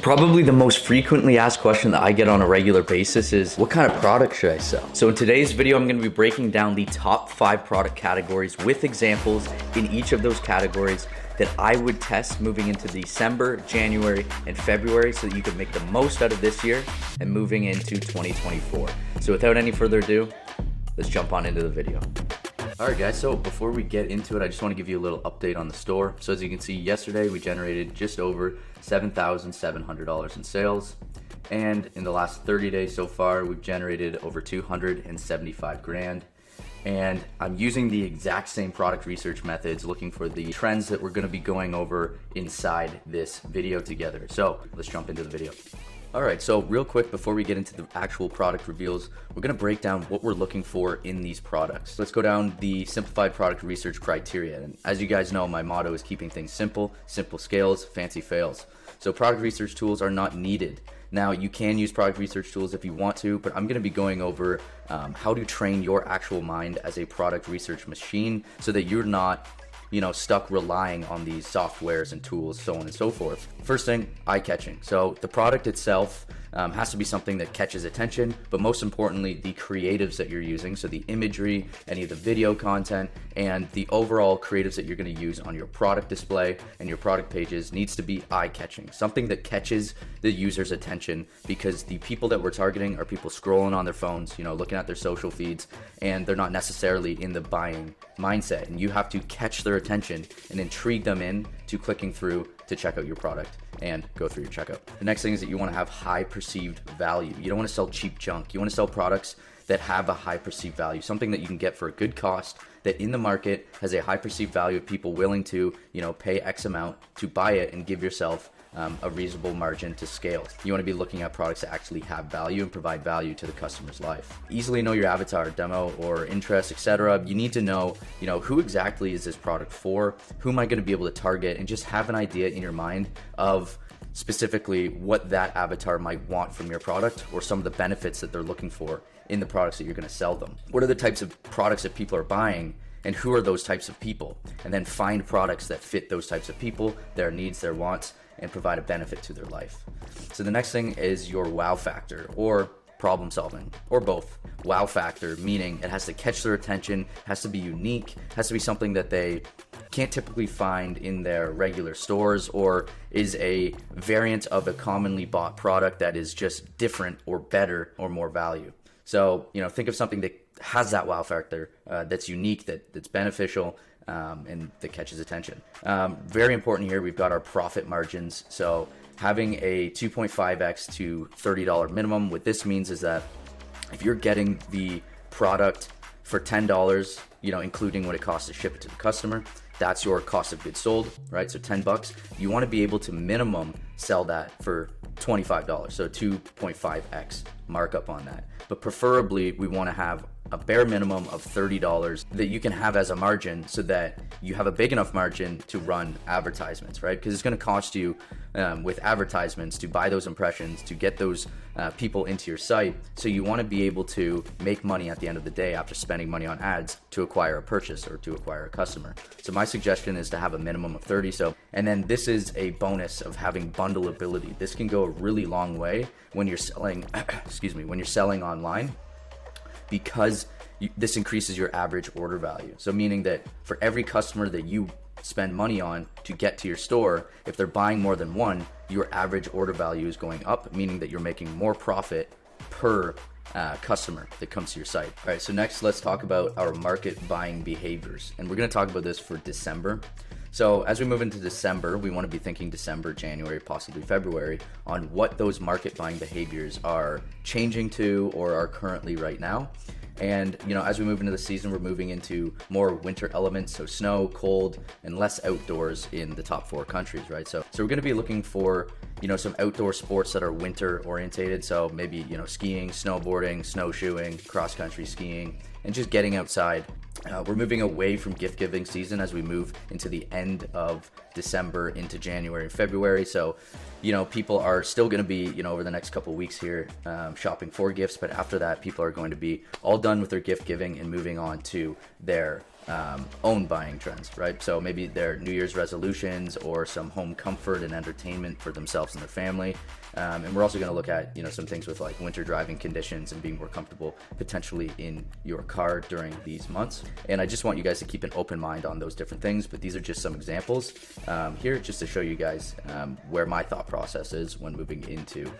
Probably the most frequently asked question that I get on a regular basis is, what kind of product should I sell? So in today's video, I'm gonna be breaking down the top 5 product categories with examples in each of those categories that I would test moving into December, January, and February so that you can make the most out of this year and moving into 2024. So without any further ado, let's jump on into the video. All right, guys, so before we get into it, I just want to give you a little update on the store. So as you can see, yesterday we generated just over $7,700 in sales. And in the last 30 days so far, we've generated over 275 grand. And I'm using the exact same product research methods, looking for the trends that we're going to be going over inside this video together. So let's jump into the video. All right, so real quick before we get into the actual product reveals, we're gonna break down what we're looking for in these products. Let's go down the simplified product research criteria. And as you guys know, my motto is keeping things simple, simple scales, fancy fails. So product research tools are not needed. Now you can use product research tools if you want to, but I'm gonna be going over how to train your actual mind as a product research machine so that you're not stuck relying on these softwares and tools, so on and so forth. First thing, eye-catching. So the product itself has to be something that catches attention, but most importantly, the creatives that you're using. So the imagery, any of the video content, and the overall creatives that you're gonna use on your product display and your product pages needs to be eye-catching. Something that catches the user's attention, because the people that we're targeting are people scrolling on their phones, looking at their social feeds, and they're not necessarily in the buying mindset. And you have to catch their attention and intrigue them in to clicking through to check out your product and go through your checkout. The next thing is that you want to have high perceived value. You don't want to sell cheap junk. You want to sell products that have a high perceived value, something that you can get for a good cost, that in the market has a high perceived value of people willing to, pay X amount to buy it and give yourself a reasonable margin to scale. You want to be looking at products that actually have value and provide value to the customer's life. Easily know your avatar, demo, or interest, etc. You need to know, who exactly is this product for? Who am I going to be able to target? And just have an idea in your mind of specifically what that avatar might want from your product, or some of the benefits that they're looking for in the products that you're going to sell them. What are the types of products that people are buying, and who are those types of people? And then find products that fit those types of people, their needs, their wants, and provide a benefit to their life. So the next thing is your wow factor, or problem solving, or both. Wow factor meaning it has to catch their attention, has to be unique, has to be something that they can't typically find in their regular stores, or is a variant of a commonly bought product that is just different or better or more value. So, think of something that has that wow factor, that's unique, that's beneficial, and that catches attention. Very important here, we've got our profit margins. So having a 2.5x to $30 minimum, what this means is that if you're getting the product for $10, including what it costs to ship it to the customer, that's your cost of goods sold, right? So $10, you want to be able to minimum sell that for $25, so 2.5x markup on that. But preferably we want to have a bare minimum of $30 that you can have as a margin, so that you have a big enough margin to run advertisements, right? Because it's going to cost you with advertisements to buy those impressions, to get those people into your site. So you want to be able to make money at the end of the day after spending money on ads to acquire a purchase or to acquire a customer. So my suggestion is to have a minimum of 30. And then this is a bonus of having bundleability. This can go a really long way when you're selling, when you're selling online, because this increases your average order value. So meaning that for every customer that you spend money on to get to your store, if they're buying more than one, your average order value is going up, meaning that you're making more profit per customer that comes to your site. All right, so next let's talk about our market buying behaviors. And we're gonna talk about this for December. So as we move into December, we want to be thinking December, January, possibly February, on what those market buying behaviors are changing to or are currently right now. And as we move into the season, we're moving into more winter elements, so snow, cold, and less outdoors in the top 4 countries, right? So we're going to be looking for some outdoor sports that are winter orientated. So maybe skiing, snowboarding, snowshoeing, cross country skiing, and just getting outside. We're moving away from gift giving season as we move into the end of December into January and February. So, people are still going to be, over the next couple of weeks here, shopping for gifts. But after that, people are going to be all done with their gift giving and moving on to their own buying trends, right? So maybe their New Year's resolutions or some home comfort and entertainment for themselves and their family. And we're also going to look at, some things with like winter driving conditions and being more comfortable potentially in your car during these months. And I just want you guys to keep an open mind on those different things, but these are just some examples here just to show you guys where my thought process is when moving into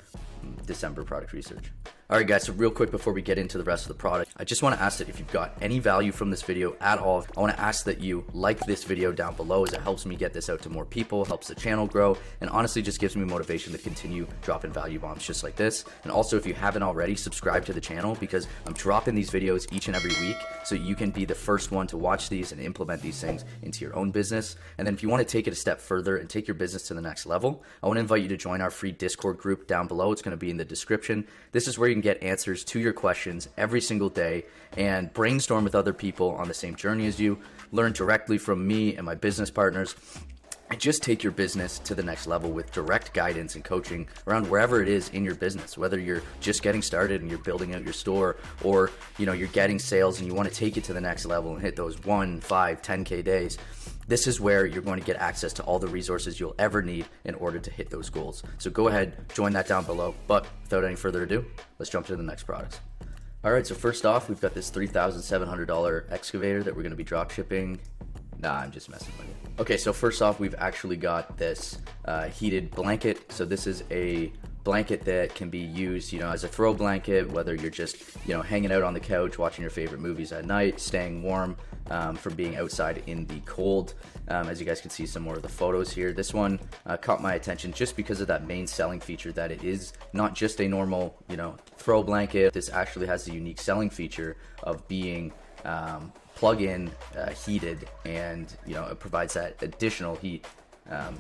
December product research. All right, guys, so real quick before we get into the rest of the product, I just want to ask that if you've got any value from this video at all, I want to ask that you like this video down below, as it helps me get this out to more people, helps the channel grow, and honestly just gives me motivation to continue dropping value bombs just like this. And also, if you haven't already, subscribe to the channel, because I'm dropping these videos each and every week so you can be the first one to watch these and implement these things into your own business. And then if you want to take it a step further and take your business to the next level, I want to invite you to join our free Discord group down below. It's going to be in the description. This is where you can get answers to your questions every single day and brainstorm with other people on the same journey as you, learn directly from me and my business partners, and just take your business to the next level with direct guidance and coaching around wherever it is in your business, whether you're just getting started and you're building out your store, or you're getting sales and you want to take it to the next level and hit those 1, 5, 10K days. This is where you're going to get access to all the resources you'll ever need in order to hit those goals. So go ahead, join that down below. But without any further ado, let's jump to the next products. All right, so first off, we've got this $3,700 excavator that we're going to be drop shipping. Nah, I'm just messing with you. Okay, so first off, we've actually got this heated blanket. So this is a blanket that can be used, as a throw blanket, whether you're just, hanging out on the couch, watching your favorite movies at night, staying warm from being outside in the cold. As you guys can see some more of the photos here. This one caught my attention just because of that main selling feature, that it is not just a normal, throw blanket. This actually has the unique selling feature of being plug-in heated, and it provides that additional heat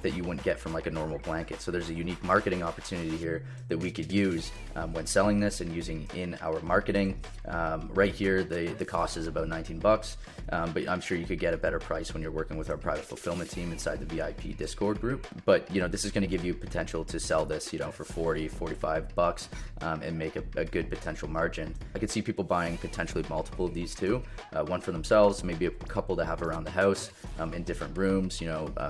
that you wouldn't get from like a normal blanket. So there's a unique marketing opportunity here that we could use when selling this and using in our marketing. Right here, the cost is about 19 bucks, but I'm sure you could get a better price when you're working with our private fulfillment team inside the VIP Discord group. But this is going to give you potential to sell this, for 40, 45 bucks and make a good potential margin. I could see people buying potentially multiple of these too, one for themselves, maybe a couple to have around the house, in different rooms,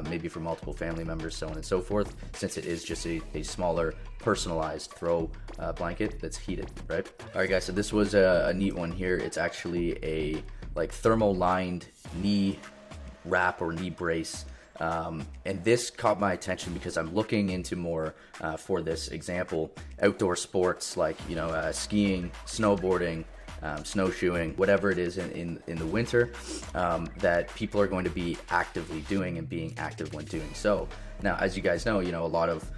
maybe for multiple family members, so on and so forth, since it is just a smaller personalized throw blanket that's heated, right? All right, guys, so this was a neat one here. It's actually a like thermal lined knee wrap or knee brace. And this caught my attention because I'm looking into more for this example outdoor sports like skiing, snowboarding, snowshoeing, whatever it is in the winter, that people are going to be actively doing and being active when doing so. Now, as you guys know, a lot of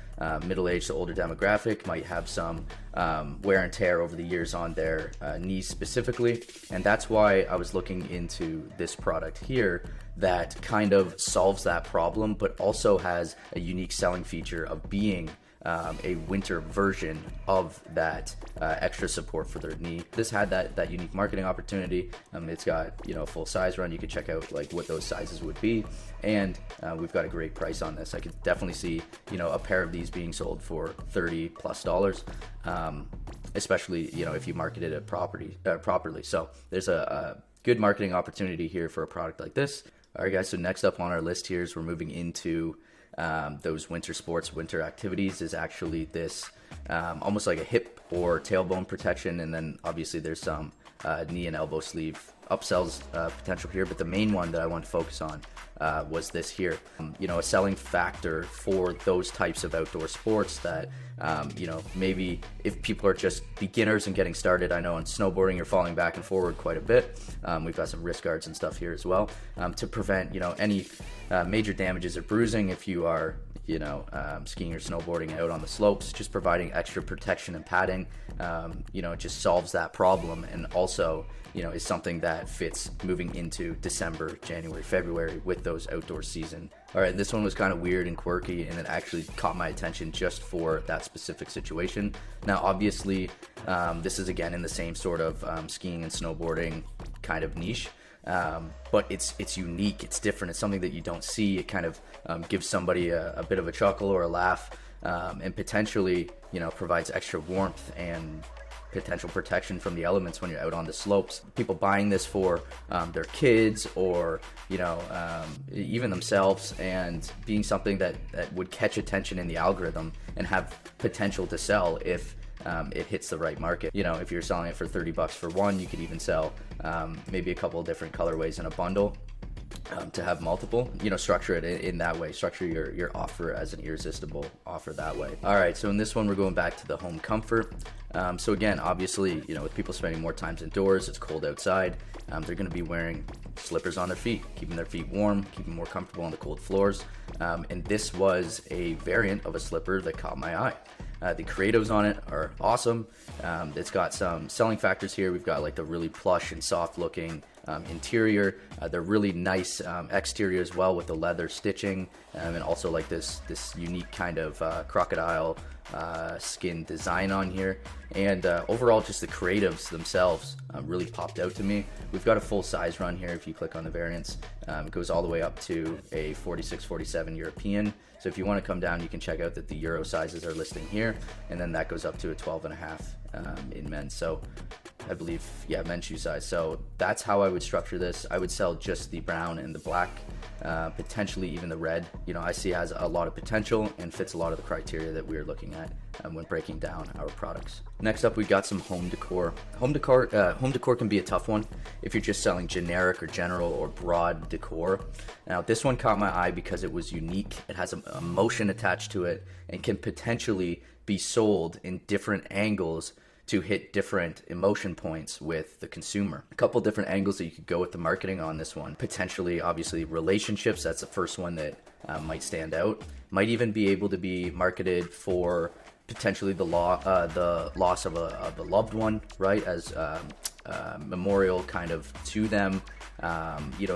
middle-aged to older demographic might have some wear and tear over the years on their knees specifically, and that's why I was looking into this product here that kind of solves that problem, but also has a unique selling feature of being a winter version of that extra support for their knee. This had that unique marketing opportunity. It's got a full size run. You could check out like what those sizes would be, and we've got a great price on this. I could definitely see a pair of these being sold for $30+, especially if you marketed it properly. So there's a good marketing opportunity here for a product like this. All right, guys, so next up on our list here is we're moving into those winter sports, winter activities, is actually this almost like a hip or tailbone protection, and then obviously there's some knee and elbow sleeve upsells potential here, but the main one that I want to focus on was this here. A selling factor for those types of outdoor sports that maybe if people are just beginners and getting started. I know in snowboarding you're falling back and forward quite a bit. We've got some wrist guards and stuff here as well to prevent any major damages or bruising if you are skiing or snowboarding out on the slopes. Just providing extra protection and padding, it just solves that problem, and also is something that fits moving into December, January, February with those outdoor season. All right, this one was kind of weird and quirky, and it actually caught my attention just for that specific situation. Now, obviously, this is again in the same sort of skiing and snowboarding kind of niche. But it's unique, it's different, it's something that you don't see. It kind of gives somebody a bit of a chuckle or a laugh, and potentially provides extra warmth and potential protection from the elements when you're out on the slopes. People buying this for their kids or, even themselves, and being something that would catch attention in the algorithm and have potential to sell if it hits the right market. If you're selling it for $30 for one, you could even sell maybe a couple of different colorways in a bundle. To have multiple, structure it in that way. Structure your offer as an irresistible offer that way. All right, so in this one, we're going back to the home comfort. So again, obviously, with people spending more times indoors, it's cold outside. They're going to be wearing slippers on their feet, keeping their feet warm, keeping more comfortable on the cold floors. And this was a variant of a slipper that caught my eye. The creatives on it are awesome. It's got some selling factors here. We've got like the really plush and soft looking interior. They're really nice exterior as well with the leather stitching, and also like this unique kind of crocodile skin design on here. And overall, just the creatives themselves really popped out to me. We've got a full size run here. If you click on the variants, it goes all the way up to a 46-47 European. So if you want to come down, you can check out that the Euro sizes are listing here, and then that goes up to a 12.5 in men's. So I believe, men's shoe size. So that's how I would structure this. I would sell just the brown and the black, potentially even the red. I see has a lot of potential and fits a lot of the criteria that we're looking at when breaking down our products. Next up, we got some home decor. Home decor can be a tough one if you're just selling generic or general or broad decor. Now, this one caught my eye because it was unique. It has a emotion attached to it and can potentially be sold in different angles to hit different emotion points with the consumer. A couple different angles that you could go with the marketing on this one. Potentially, obviously, relationships. That's the first one that might stand out. Might even be able to be marketed for potentially the loss of a loved one, right? As memorial kind of to them,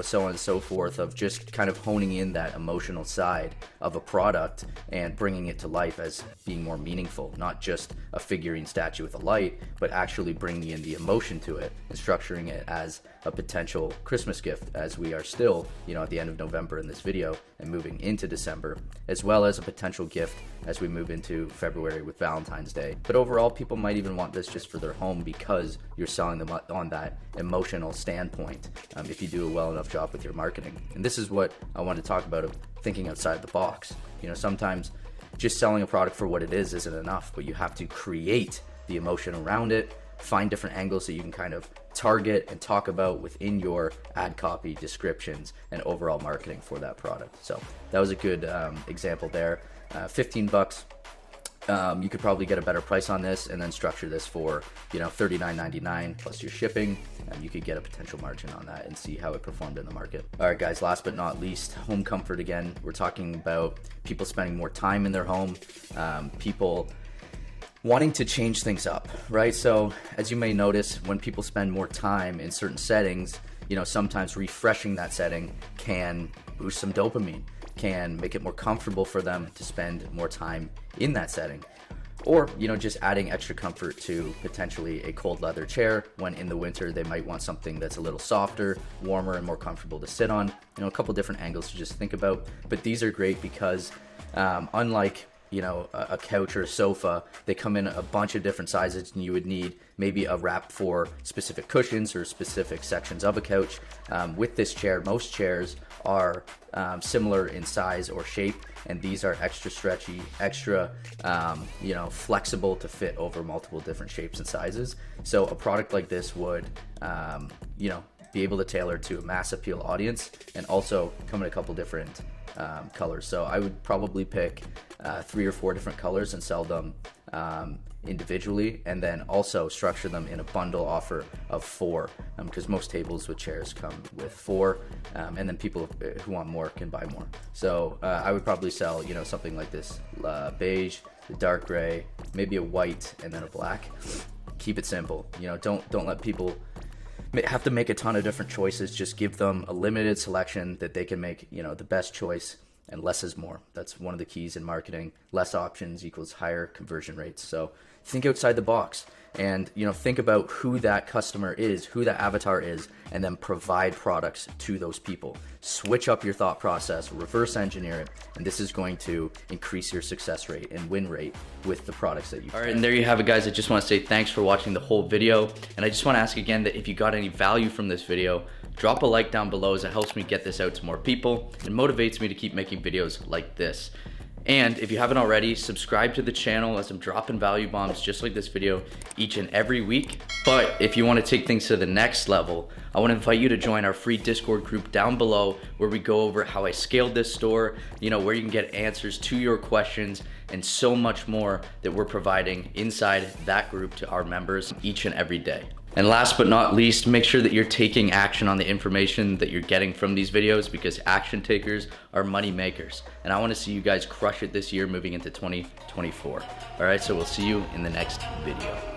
so on and so forth, of just kind of honing in that emotional side of a product and bringing it to life as being more meaningful, not just a figurine statue with a light, but actually bringing in the emotion to it and structuring it as a potential Christmas gift, as we are still, at the end of November in this video and moving into December, as well as a potential gift as we move into February with Valentine's Day. But overall, people might even want this just for their home because you're selling them on that emotional standpoint, if you do a well enough job with your marketing. And this is what I want to talk about, of thinking outside the box. Sometimes just selling a product for what it is isn't enough, but you have to create the emotion around it, find different angles that you can kind of target and talk about within your ad copy, descriptions, and overall marketing for that product. So that was a good example there. $15. You could probably get a better price on this and then structure this for $39.99 plus your shipping, and you could get a potential margin on that and see how it performed in the market. All right, guys, last but not least, home comfort. Again, we're talking about people spending more time in their home, people wanting to change things up, right? So as you may notice, when people spend more time in certain settings, sometimes refreshing that setting can boost some dopamine, can make it more comfortable for them to spend more time in that setting. Or, just adding extra comfort to potentially a cold leather chair when in the winter they might want something that's a little softer, warmer, and more comfortable to sit on. A couple different angles to just think about. But these are great because unlike a couch or a sofa, they come in a bunch of different sizes, and you would need maybe a wrap for specific cushions or specific sections of a couch. With this chair, most chairs are similar in size or shape, and these are extra stretchy, extra flexible to fit over multiple different shapes and sizes. So a product like this would be able to tailor to a mass appeal audience, and also come in a couple different colors. So I would probably pick 3 or 4 different colors and sell them individually, and then also structure them in a bundle offer of 4, because most tables with chairs come with 4, and then people who want more can buy more. So I would probably sell something like this, beige, the dark gray, maybe a white, and then a black. Keep it simple. Don't let people have to make a ton of different choices. Just give them a limited selection that they can make the best choice, and less is more. That's one of the keys in marketing. Less options equals higher conversion rates. So think outside the box. and think about who that customer is, who that avatar is, and then provide products to those people. Switch up your thought process, reverse engineer it, and this is going to increase your success rate and win rate with the products that you All right, and there you have it, guys. I just want to say thanks for watching the whole video, and I just want to ask again that if you got any value from this video, drop a like down below, as it helps me get this out to more people and motivates me to keep making videos like this. And if you haven't already, subscribe to the channel, as I'm dropping value bombs just like this video each and every week. But if you want to take things to the next level, I want to invite you to join our free Discord group down below, where we go over how I scaled this store, where you can get answers to your questions, and so much more that we're providing inside that group to our members each and every day. And last but not least, make sure that you're taking action on the information that you're getting from these videos, because action takers are money makers. And I want to see you guys crush it this year moving into 2024. All right, so we'll see you in the next video.